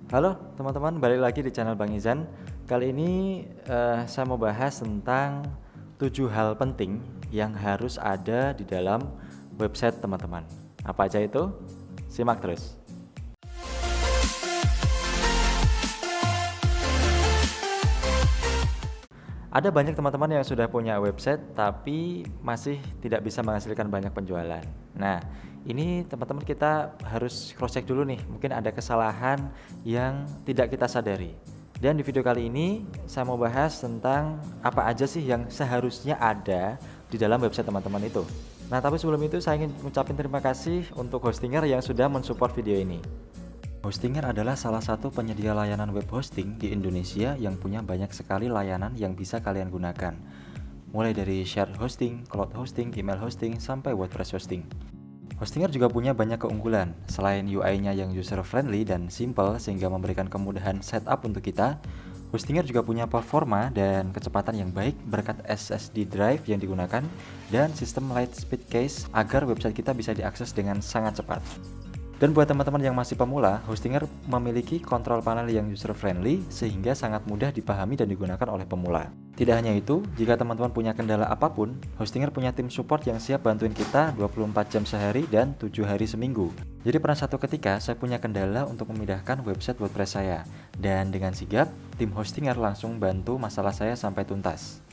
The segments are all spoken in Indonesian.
Halo teman-teman, balik lagi di channel Bang Izan. Kali ini saya mau bahas tentang 7 hal penting yang harus ada di dalam website teman-teman. Apa aja itu? Simak terus. Ada banyak teman-teman yang sudah punya website tapi masih tidak bisa menghasilkan banyak penjualan. Nah, ini teman-teman kita harus cross check dulu nih. Mungkin ada kesalahan yang tidak kita sadari. Dan di video kali ini saya mau bahas tentang apa aja sih yang seharusnya ada di dalam website teman-teman itu. Nah, tapi sebelum itu saya ingin mengucapkan terima kasih untuk Hostinger yang sudah mensupport video ini. Hostinger adalah salah satu penyedia layanan web hosting di Indonesia yang punya banyak sekali layanan yang bisa kalian gunakan. Mulai dari shared hosting, cloud hosting, email hosting, sampai WordPress hosting. Hostinger juga punya banyak keunggulan. Selain UI-nya yang user-friendly dan simple sehingga memberikan kemudahan setup untuk kita, Hostinger juga punya performa dan kecepatan yang baik berkat SSD drive yang digunakan dan sistem Lightspeed Cache agar website kita bisa diakses dengan sangat cepat. Dan buat teman-teman yang masih pemula, Hostinger memiliki kontrol panel yang user-friendly sehingga sangat mudah dipahami dan digunakan oleh pemula. Tidak hanya itu, jika teman-teman punya kendala apapun, Hostinger punya tim support yang siap bantuin kita 24 jam sehari dan 7 hari seminggu. Jadi pernah satu ketika saya punya kendala untuk memindahkan website WordPress saya, dan dengan sigap, tim Hostinger langsung bantu masalah saya sampai tuntas.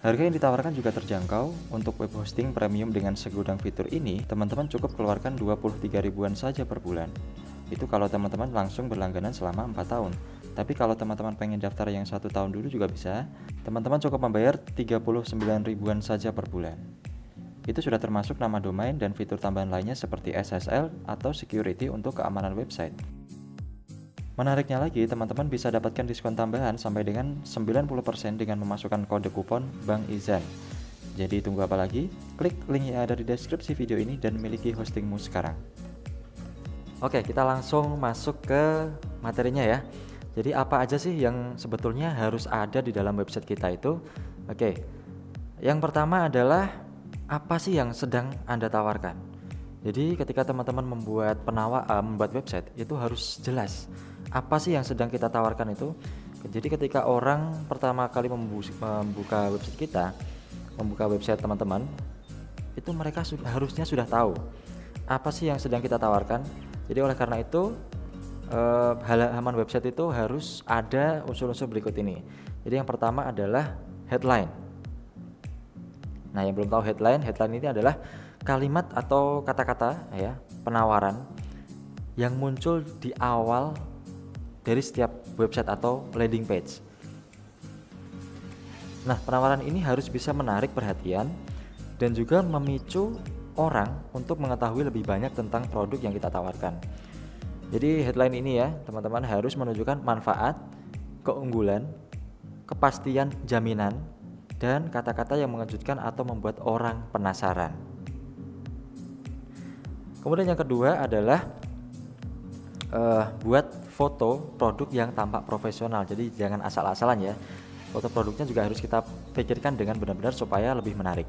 Harga yang ditawarkan juga terjangkau. Untuk web hosting premium dengan segudang fitur ini, teman-teman cukup keluarkan 23 ribuan saja per bulan. Itu kalau teman-teman langsung berlangganan selama 4 tahun. Tapi kalau teman-teman pengen daftar yang 1 tahun dulu juga bisa. Teman-teman cukup membayar 39 ribuan saja per bulan. Itu sudah termasuk nama domain dan fitur tambahan lainnya seperti SSL atau security untuk keamanan website. Menariknya lagi, teman-teman bisa dapatkan diskon tambahan sampai dengan 90% dengan memasukkan kode kupon Bang Izan. Jadi tunggu apa lagi? Klik link yang ada di deskripsi video ini dan miliki hostingmu sekarang. Oke, kita langsung masuk ke materinya ya. Jadi apa aja sih yang sebetulnya harus ada di dalam website kita itu? Oke, yang pertama adalah apa sih yang sedang Anda tawarkan? Jadi ketika teman-teman membuat website itu harus jelas apa sih yang sedang kita tawarkan itu. Jadi ketika orang pertama kali membuka website kita, membuka website teman-teman, itu mereka harusnya sudah tahu apa sih yang sedang kita tawarkan. Jadi oleh karena itu halaman website itu harus ada unsur-unsur berikut ini. Jadi yang pertama adalah headline. Nah, yang belum tahu headline ini adalah kalimat atau kata-kata ya, penawaran yang muncul di awal dari setiap website atau landing page. Nah, penawaran ini harus bisa menarik perhatian dan juga memicu orang untuk mengetahui lebih banyak tentang produk yang kita tawarkan. Jadi headline ini ya, teman-teman harus menunjukkan manfaat, keunggulan, kepastian jaminan, dan kata-kata yang mengejutkan atau membuat orang penasaran. Kemudian yang kedua adalah buat foto produk yang tampak profesional. Jadi jangan asal-asalan ya. Foto produknya juga harus kita pikirkan dengan benar-benar supaya lebih menarik.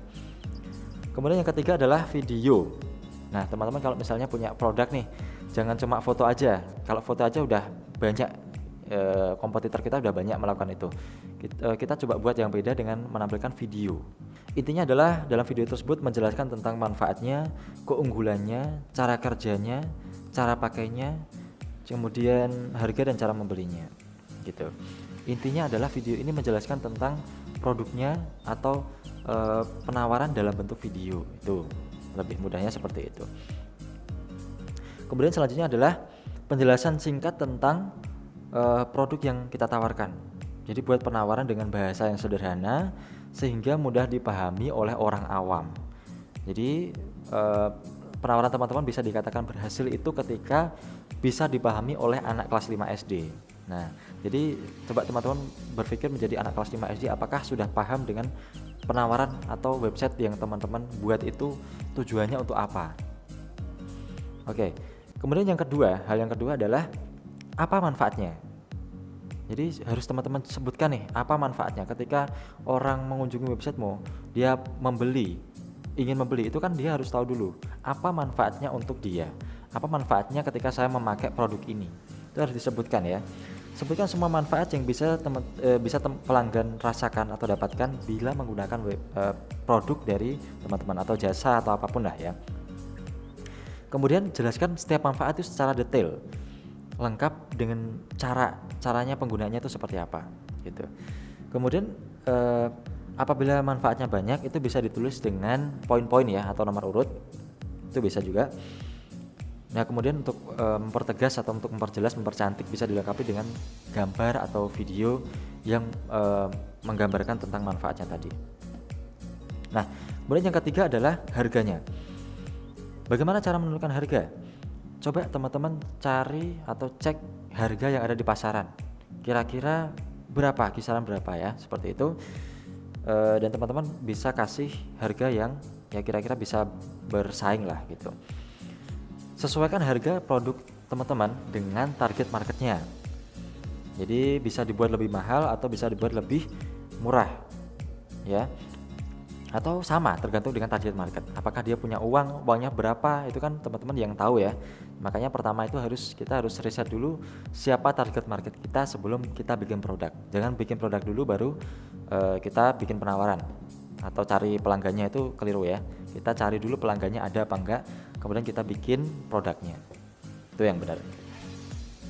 Kemudian yang ketiga adalah video. Nah, teman-teman kalau misalnya punya produk nih, jangan cuma foto aja. Kalau foto aja udah banyak, kompetitor kita udah banyak melakukan itu. Kita coba buat yang beda dengan menampilkan video. Intinya adalah dalam video tersebut menjelaskan tentang manfaatnya, keunggulannya, cara kerjanya, cara pakainya, kemudian harga dan cara membelinya gitu. Intinya adalah video ini menjelaskan tentang produknya atau penawaran dalam bentuk video. Itu lebih mudahnya seperti itu. Kemudian selanjutnya adalah penjelasan singkat tentang produk yang kita tawarkan. Jadi buat penawaran dengan bahasa yang sederhana sehingga mudah dipahami oleh orang awam. Jadi penawaran teman-teman bisa dikatakan berhasil itu ketika bisa dipahami oleh anak kelas 5 SD. Nah, jadi coba teman-teman berpikir menjadi anak kelas 5 SD, apakah sudah paham dengan penawaran atau website yang teman-teman buat itu tujuannya untuk apa? Oke. Kemudian hal yang kedua adalah apa manfaatnya? Jadi harus teman-teman sebutkan nih apa manfaatnya ketika orang mengunjungi websitemu, dia ingin membeli itu kan dia harus tahu dulu apa manfaatnya untuk dia. Apa manfaatnya ketika saya memakai produk ini. Itu harus disebutkan ya. Sebutkan semua manfaat yang pelanggan rasakan atau dapatkan bila menggunakan produk dari teman-teman atau jasa atau apapun lah ya. Kemudian jelaskan setiap manfaat itu secara detail, lengkap dengan caranya penggunaannya itu seperti apa gitu. Kemudian apabila manfaatnya banyak itu bisa ditulis dengan poin-poin ya atau nomor urut, itu bisa juga. Nah kemudian untuk mempertegas atau untuk memperjelas, mempercantik bisa dilengkapi dengan gambar atau video yang menggambarkan tentang manfaatnya tadi. Nah kemudian yang ketiga adalah harganya. Bagaimana cara menentukan harga? Coba teman-teman cari atau cek harga yang ada di pasaran. Kira-kira berapa, kisaran berapa ya, seperti itu. Dan teman-teman bisa kasih harga yang ya kira-kira bisa bersaing lah gitu. Sesuaikan harga produk teman-teman dengan target marketnya. Jadi bisa dibuat lebih mahal atau bisa dibuat lebih murah ya, atau sama tergantung dengan target market. Apakah dia punya uangnya berapa, itu kan teman-teman yang tahu ya. Makanya pertama itu kita harus riset dulu siapa target market kita sebelum kita bikin produk. Jangan bikin produk dulu baru kita bikin penawaran atau cari pelanggannya, itu keliru ya. Kita cari dulu pelanggannya ada apa enggak, kemudian kita bikin produknya, itu yang benar.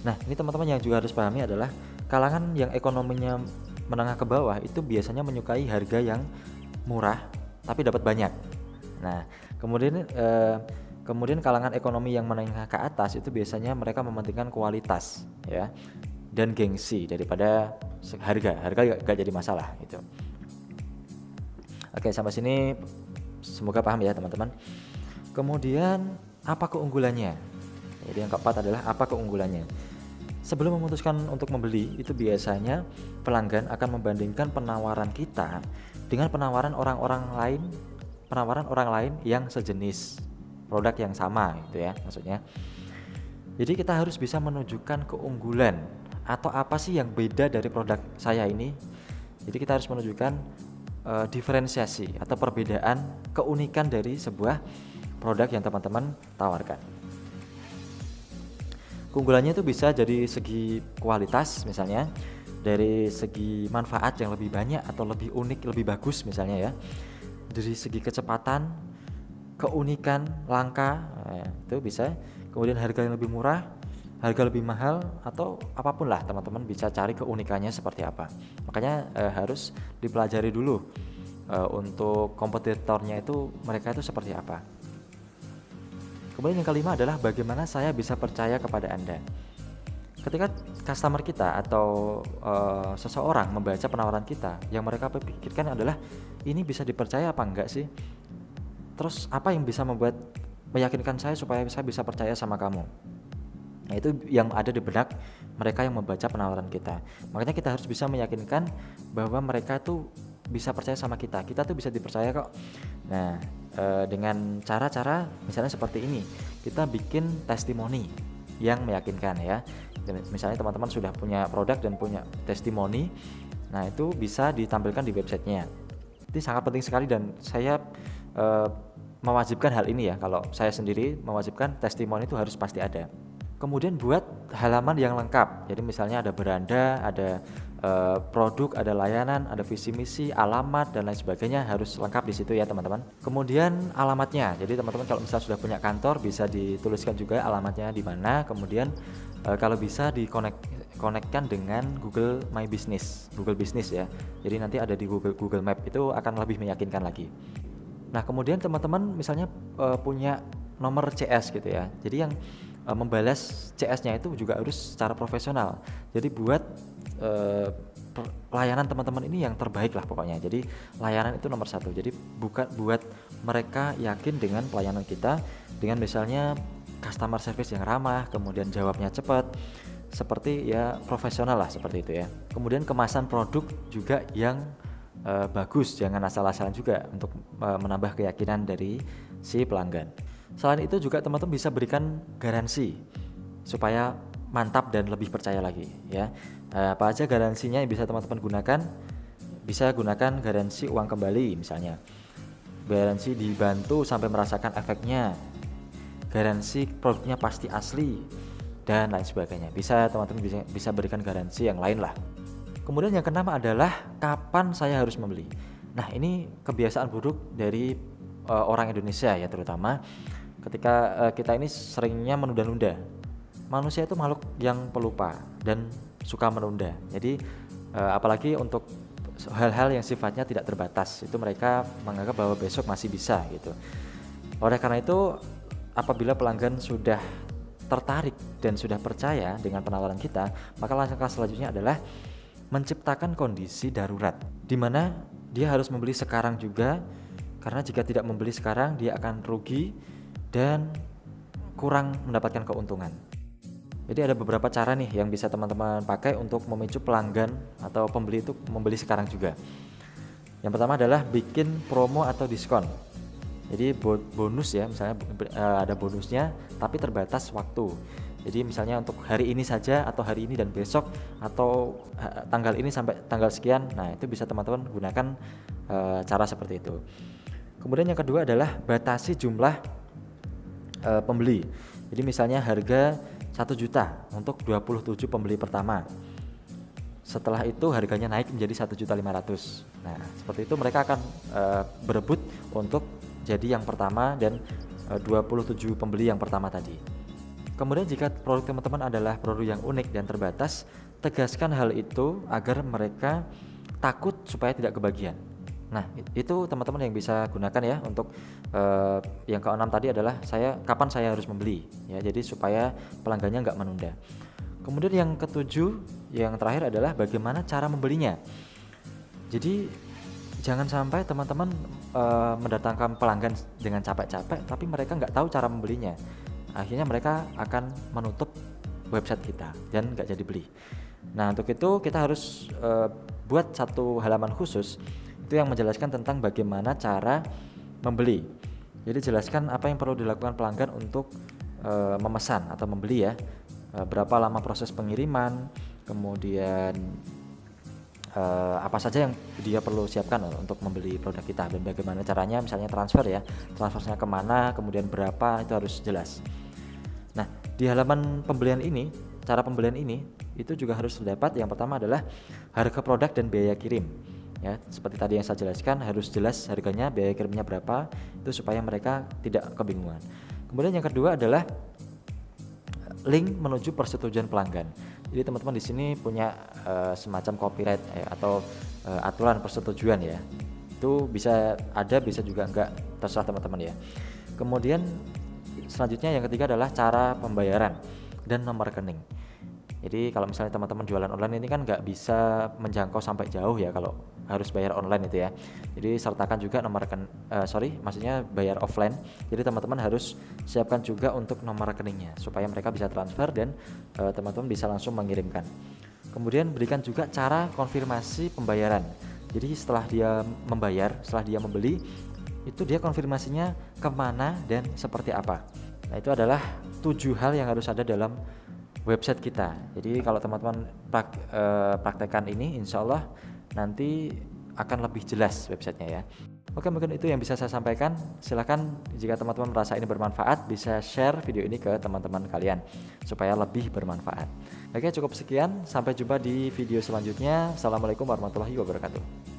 Nah ini teman-teman yang juga harus pahami adalah kalangan yang ekonominya menengah ke bawah itu biasanya menyukai harga yang murah tapi dapat banyak. Nah kemudian kalangan ekonomi yang menengah ke atas itu biasanya mereka mementingkan kualitas ya dan gengsi daripada harga gak jadi masalah gitu. Oke, sampai sini semoga paham ya teman-teman. Kemudian apa keunggulannya? Jadi yang keempat adalah apa keunggulannya. Sebelum memutuskan untuk membeli, itu biasanya pelanggan akan membandingkan penawaran kita dengan penawaran orang lain yang sejenis produk yang sama gitu ya maksudnya. Jadi kita harus bisa menunjukkan keunggulan atau apa sih yang beda dari produk saya ini. Jadi kita harus menunjukkan diferensiasi atau perbedaan, keunikan dari sebuah produk yang teman-teman tawarkan. Keunggulannya itu bisa dari segi kualitas misalnya, dari segi manfaat yang lebih banyak atau lebih unik, lebih bagus misalnya ya, dari segi kecepatan, keunikan, langka, itu bisa. Kemudian harga yang lebih murah, harga lebih mahal, atau apapun lah teman-teman bisa cari keunikannya seperti apa. Makanya harus dipelajari dulu untuk kompetitornya itu mereka itu seperti apa. Kemudian yang kelima adalah bagaimana saya bisa percaya kepada Anda. Ketika customer kita atau seseorang membaca penawaran kita, yang mereka pikirkan adalah ini bisa dipercaya apa enggak sih? Terus apa yang bisa meyakinkan saya supaya saya bisa percaya sama kamu? Nah itu yang ada di benak mereka yang membaca penawaran kita. Makanya kita harus bisa meyakinkan bahwa mereka tuh bisa percaya sama kita tuh bisa dipercaya kok. Nah dengan cara-cara misalnya seperti ini, kita bikin testimoni yang meyakinkan ya. Misalnya teman-teman sudah punya produk dan punya testimoni, nah itu bisa ditampilkan di websitenya. Ini sangat penting sekali dan saya mewajibkan hal ini ya. Kalau saya sendiri mewajibkan testimoni itu harus pasti ada. Kemudian buat halaman yang lengkap. Jadi misalnya ada beranda, ada produk, ada layanan, ada visi misi, alamat dan lain sebagainya harus lengkap di situ ya teman-teman. Kemudian alamatnya. Jadi teman-teman kalau misalnya sudah punya kantor bisa dituliskan juga alamatnya di mana. Kemudian kalau bisa konekkan dengan Google My Business, Google Business ya. Jadi nanti ada di Google Map, itu akan lebih meyakinkan lagi. Nah kemudian teman-teman misalnya punya nomor CS gitu ya. Jadi yang membalas CS-nya itu juga harus secara profesional. Jadi buat layanan teman-teman ini yang terbaik lah pokoknya. Jadi layanan itu nomor satu. Jadi buat mereka yakin dengan pelayanan kita, dengan misalnya customer service yang ramah, kemudian jawabnya cepat, seperti ya profesional lah seperti itu ya. Kemudian kemasan produk juga yang bagus, jangan asal-asalan juga untuk menambah keyakinan dari si pelanggan. Selain itu juga teman-teman bisa berikan garansi supaya mantap dan lebih percaya lagi ya. Apa aja garansinya yang bisa teman-teman gunakan? Bisa gunakan garansi uang kembali misalnya, garansi dibantu sampai merasakan efeknya, garansi produknya pasti asli, dan lain sebagainya. Bisa teman-teman bisa berikan garansi yang lain lah. Kemudian yang keenam adalah kapan saya harus membeli. Nah, ini kebiasaan buruk dari orang Indonesia ya, terutama ketika kita ini seringnya menunda-nunda. Manusia itu makhluk yang pelupa dan suka menunda. Jadi apalagi untuk hal-hal yang sifatnya tidak terbatas, itu mereka menganggap bahwa besok masih bisa gitu. Oleh karena itu, apabila pelanggan sudah tertarik dan sudah percaya dengan penawaran kita, maka langkah selanjutnya adalah menciptakan kondisi darurat, di mana dia harus membeli sekarang juga, karena jika tidak membeli sekarang dia akan rugi dan kurang mendapatkan keuntungan. Jadi ada beberapa cara nih yang bisa teman-teman pakai untuk memicu pelanggan atau pembeli itu membeli sekarang juga. Yang pertama adalah bikin promo atau diskon. Jadi bonus ya, misalnya ada bonusnya tapi terbatas waktu. Jadi misalnya untuk hari ini saja atau hari ini dan besok atau tanggal ini sampai tanggal sekian. Nah, itu bisa teman-teman gunakan cara seperti itu. Kemudian yang kedua adalah batasi jumlah pembeli. Jadi misalnya harga 1 juta untuk 27 pembeli pertama. Setelah itu harganya naik menjadi 1.500.000. Nah, seperti itu mereka akan berebut untuk jadi yang pertama dan 27 pembeli yang pertama tadi. Kemudian jika produk teman-teman adalah produk yang unik dan terbatas, tegaskan hal itu agar mereka takut supaya tidak kebagian. Nah, itu teman-teman yang bisa gunakan ya untuk yang keenam tadi adalah kapan saya harus membeli ya. Jadi supaya pelanggannya nggak menunda. Kemudian yang ketujuh, yang terakhir adalah bagaimana cara membelinya. Jadi jangan sampai teman-teman mendatangkan pelanggan dengan capek-capek tapi mereka nggak tahu cara membelinya. Akhirnya mereka akan menutup website kita dan nggak jadi beli. Nah, untuk itu kita harus buat satu halaman khusus itu yang menjelaskan tentang bagaimana cara membeli. Jadi jelaskan apa yang perlu dilakukan pelanggan untuk memesan atau membeli ya. Berapa lama proses pengiriman, kemudian apa saja yang dia perlu siapkan untuk membeli produk kita dan bagaimana caranya, misalnya transfernya kemana, kemudian berapa, itu harus jelas. Nah, di halaman pembelian ini, cara pembelian ini itu juga harus terdapat yang pertama adalah harga produk dan biaya kirim. Ya, seperti tadi yang saya jelaskan, harus jelas harganya, biaya kirimnya berapa, itu supaya mereka tidak kebingungan. Kemudian yang kedua adalah link menuju persetujuan pelanggan. Jadi teman-teman di sini punya semacam copyright atau aturan persetujuan ya. Itu bisa ada, bisa juga enggak, terserah teman-teman ya. Kemudian selanjutnya yang ketiga adalah cara pembayaran dan nomor rekening. Jadi kalau misalnya teman-teman jualan online ini kan nggak bisa menjangkau sampai jauh ya kalau harus bayar online itu ya. Jadi sertakan juga maksudnya bayar offline. Jadi teman-teman harus siapkan juga untuk nomor rekeningnya supaya mereka bisa transfer dan teman-teman bisa langsung mengirimkan. Kemudian berikan juga cara konfirmasi pembayaran. Jadi setelah dia membayar, setelah dia membeli, itu dia konfirmasinya kemana dan seperti apa. Nah, itu adalah 7 hal yang harus ada dalam website kita. Jadi kalau teman-teman praktekkan ini, insya Allah nanti akan lebih jelas websitenya ya. Oke, mungkin itu yang bisa saya sampaikan. Silakan jika teman-teman merasa ini bermanfaat, bisa share video ini ke teman-teman kalian supaya lebih bermanfaat. Oke, cukup sekian. Sampai jumpa di video selanjutnya. Assalamualaikum warahmatullahi wabarakatuh.